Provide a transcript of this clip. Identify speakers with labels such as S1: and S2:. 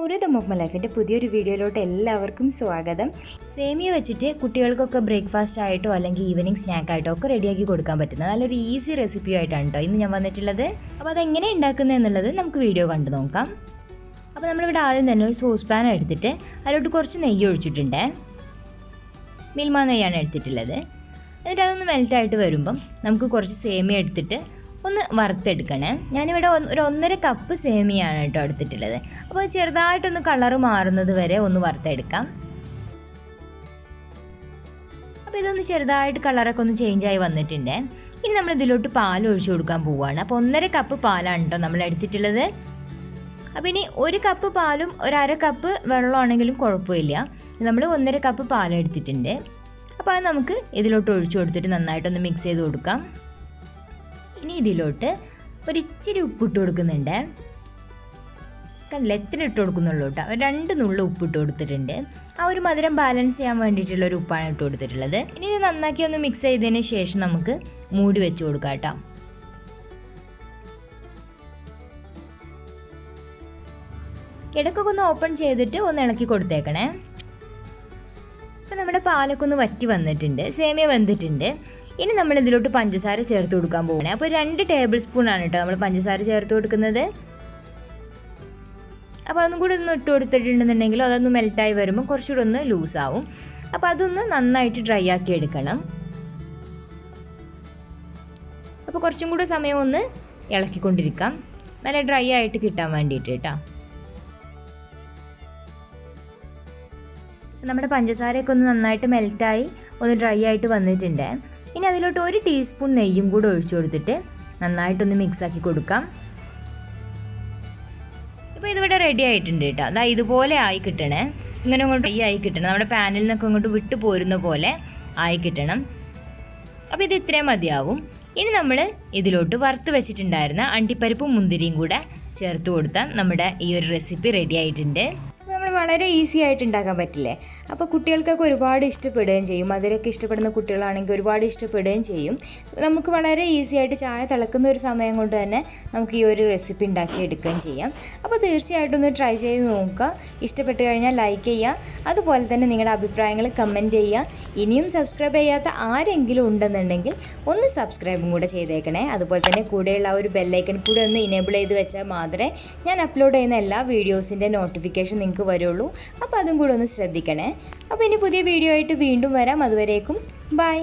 S1: ഒരു ദമ്മ ലൈഫിൻ്റെ പുതിയൊരു വീഡിയോയിലോട്ട് എല്ലാവർക്കും സ്വാഗതം. സേമിയ വെച്ചിട്ട് കുട്ടികൾക്കൊക്കെ ബ്രേക്ക്ഫാസ്റ്റ് ആയിട്ടോ അല്ലെങ്കിൽ ഈവനിങ് സ്നാക്കായിട്ടോ ഒക്കെ റെഡിയാക്കി കൊടുക്കാൻ പറ്റുന്ന നല്ലൊരു ഈസി റെസിപ്പി ആയിട്ടാണ് കേട്ടോ ഇന്ന് ഞാൻ വന്നിട്ടുള്ളത്. അപ്പോൾ അതെങ്ങനെ ഉണ്ടാക്കുന്നത് എന്നുള്ളത് നമുക്ക് വീഡിയോ കണ്ടു നോക്കാം. അപ്പോൾ നമ്മളിവിടെ ആദ്യം തന്നെ ഒരു സോസ് പാൻ എടുത്തിട്ട് അതിലോട്ട് കുറച്ച് നെയ്യ് ഒഴിച്ചിട്ടുണ്ട്. മിൽമ നെയ്യാണ് എടുത്തിട്ടുള്ളത്. എന്നിട്ട് അതൊന്ന് മെൽറ്റായിട്ട് വരുമ്പം നമുക്ക് കുറച്ച് സേമിയ എടുത്തിട്ട് ഒന്ന് വറുത്തെടുക്കണേ. ഞാനിവിടെ ഒരു 1.5 കപ്പ് സേമിയാണ് കേട്ടോ എടുത്തിട്ടുള്ളത്. അപ്പോൾ ചെറുതായിട്ടൊന്ന് കളറ് മാറുന്നത് വരെ ഒന്ന് വറുത്തെടുക്കാം. അപ്പോൾ ഇതൊന്ന് ചെറുതായിട്ട് കളറൊക്കെ ഒന്ന് ചേഞ്ചായി വന്നിട്ടുണ്ട്. ഇനി നമ്മൾ ഇതിലോട്ട് പാൽ ഒഴിച്ചു കൊടുക്കാൻ പോവുകയാണ്. അപ്പോൾ 1.5 കപ്പ് പാലാണ് കേട്ടോ നമ്മൾ എടുത്തിട്ടുള്ളത്. അപ്പോൾ ഇനി 1 കപ്പ് പാലും 1/2 കപ്പ് വെള്ളമാണെങ്കിലും കുഴപ്പമില്ല. നമ്മൾ 1.5 കപ്പ് പാലെടുത്തിട്ടുണ്ട്. അപ്പോൾ അത് നമുക്ക് ഇതിലോട്ട് ഒഴിച്ചു കൊടുത്തിട്ട് നന്നായിട്ടൊന്ന് മിക്സ് ചെയ്ത് കൊടുക്കാം. ഇനി ഇതിലോട്ട് ഒരിച്ചിരി ഉപ്പിട്ട് കൊടുക്കുന്നുണ്ട്. കണ്ടില്ല, എത്ര ഇട്ട് കൊടുക്കുന്നുള്ളൂ കേട്ടോ. 2 നുള്ളു ഉപ്പിട്ട് കൊടുത്തിട്ടുണ്ട്. ആ ഒരു മധുരം ബാലൻസ് ചെയ്യാൻ വേണ്ടിയിട്ടുള്ളൊരു ഉപ്പാണ് ഇട്ട് കൊടുത്തിട്ടുള്ളത്. ഇനി ഇത് നന്നാക്കി ഒന്ന് മിക്സ് ചെയ്തതിന് ശേഷം നമുക്ക് മൂടി വെച്ച് കൊടുക്കാം കേട്ടോ. ഇടയ്ക്കൊക്കെ ഒന്ന് ഓപ്പൺ ചെയ്തിട്ട് ഒന്ന് ഇളക്കി കൊടുത്തേക്കണേ. അപ്പം നമ്മുടെ പാലൊക്കെ ഒന്ന് വറ്റി വന്നിട്ടുണ്ട്, സേമിയ വെന്തിട്ടുണ്ട്. ഇനി നമ്മൾ ഇതിലോട്ട് പഞ്ചസാര ചേർത്ത് കൊടുക്കാൻ പോകുന്നത്. അപ്പോൾ 2 ടേബിൾ സ്പൂണാണ് കേട്ടോ നമ്മൾ പഞ്ചസാര ചേർത്ത് കൊടുക്കുന്നത്. അപ്പോൾ അതൊന്നും കൂടി ഒന്ന് ഇട്ട് കൊടുത്തിട്ടുണ്ടെന്നുണ്ടെങ്കിൽ അതൊന്ന് മെൽറ്റായി വരുമ്പോൾ കുറച്ചുകൂടി ഒന്ന് ലൂസാവും. അപ്പോൾ അതൊന്ന് നന്നായിട്ട് ഡ്രൈ ആക്കി എടുക്കണം. അപ്പോൾ കുറച്ചും കൂടി സമയം ഒന്ന് ഇളക്കിക്കൊണ്ടിരിക്കാം, നല്ല ഡ്രൈ ആയിട്ട് കിട്ടാൻ വേണ്ടിയിട്ട് കേട്ടോ. നമ്മുടെ പഞ്ചസാരയൊക്കെ ഒന്ന് നന്നായിട്ട് മെൽറ്റായി ഒന്ന് ഡ്രൈ ആയിട്ട് വന്നിട്ടുണ്ട്. ഇനി അതിലോട്ട് 1 ടീസ്പൂൺ നെയ്യും കൂടെ ഒഴിച്ചു കൊടുത്തിട്ട് നന്നായിട്ടൊന്ന് മിക്സാക്കി കൊടുക്കാം. ഇപ്പോൾ ഇതിവിടെ റെഡി ആയിട്ടുണ്ട് കേട്ടോ. അതാ ഇതുപോലെ ആയി കിട്ടണേ, ഇങ്ങനെ അങ്ങോട്ട് ഡ്രൈ ആയി കിട്ടണം. നമ്മുടെ പാനിൽ നിന്നൊക്കെ അങ്ങോട്ട് വിട്ടു പോരുന്ന പോലെ ആയി കിട്ടണം. അപ്പോൾ ഇത് ഇത്രയും മതിയാവും. ഇനി നമ്മൾ ഇതിലോട്ട് വറുത്ത് വെച്ചിട്ടുണ്ടായിരുന്ന അണ്ടിപ്പരിപ്പും മുന്തിരിയും കൂടെ ചേർത്ത് കൊടുത്താൽ നമ്മുടെ ഈ ഒരു റെസിപ്പി റെഡി ആയിട്ടുണ്ട്. വളരെ ഈസി ആയിട്ട് ഉണ്ടാക്കാൻ പറ്റില്ലേ. അപ്പോൾ കുട്ടികൾക്കൊക്കെ ഒരുപാട് ഇഷ്ടപ്പെടുകയും ചെയ്യും. മധുരമൊക്കെ ഇഷ്ടപ്പെടുന്ന കുട്ടികളാണെങ്കിൽ ഒരുപാട് ഇഷ്ടപ്പെടുകയും ചെയ്യും. നമുക്ക് വളരെ ഈസി ആയിട്ട് ചായ തിളക്കുന്ന ഒരു സമയം കൊണ്ട് തന്നെ നമുക്ക് ഈ ഒരു റെസിപ്പി ഉണ്ടാക്കി എടുക്കുകയും ചെയ്യാം. അപ്പോൾ തീർച്ചയായിട്ടും ഒന്ന് ട്രൈ ചെയ്ത് നോക്കുക. ഇഷ്ടപ്പെട്ട് കഴിഞ്ഞാൽ ലൈക്ക് ചെയ്യുക, അതുപോലെ തന്നെ നിങ്ങളുടെ അഭിപ്രായങ്ങൾ കമൻറ്റ് ചെയ്യുക. ഇനിയും സബ്സ്ക്രൈബ് ചെയ്യാത്ത ആരെങ്കിലും ഉണ്ടെന്നുണ്ടെങ്കിൽ ഒന്ന് സബ്സ്ക്രൈബും കൂടെ ചെയ്തേക്കണേ. അതുപോലെ തന്നെ കൂടെയുള്ള ആ ഒരു ബെല്ലൈക്കൺ കൂടെ ഒന്ന് ഇനേബിൾ ചെയ്ത് വെച്ചാൽ മാത്രമേ ഞാൻ അപ്ലോഡ് ചെയ്യുന്ന എല്ലാ വീഡിയോസിൻ്റെ നോട്ടിഫിക്കേഷൻ നിങ്ങൾക്ക് വരുള്ളൂ. അപ്പോൾ അതും കൂടെ ഒന്ന് ശ്രദ്ധിക്കണേ. അപ്പോൾ ഇനി പുതിയ വീഡിയോ ആയിട്ട് വീണ്ടും വരാം. അതുവരേക്കും ബൈ.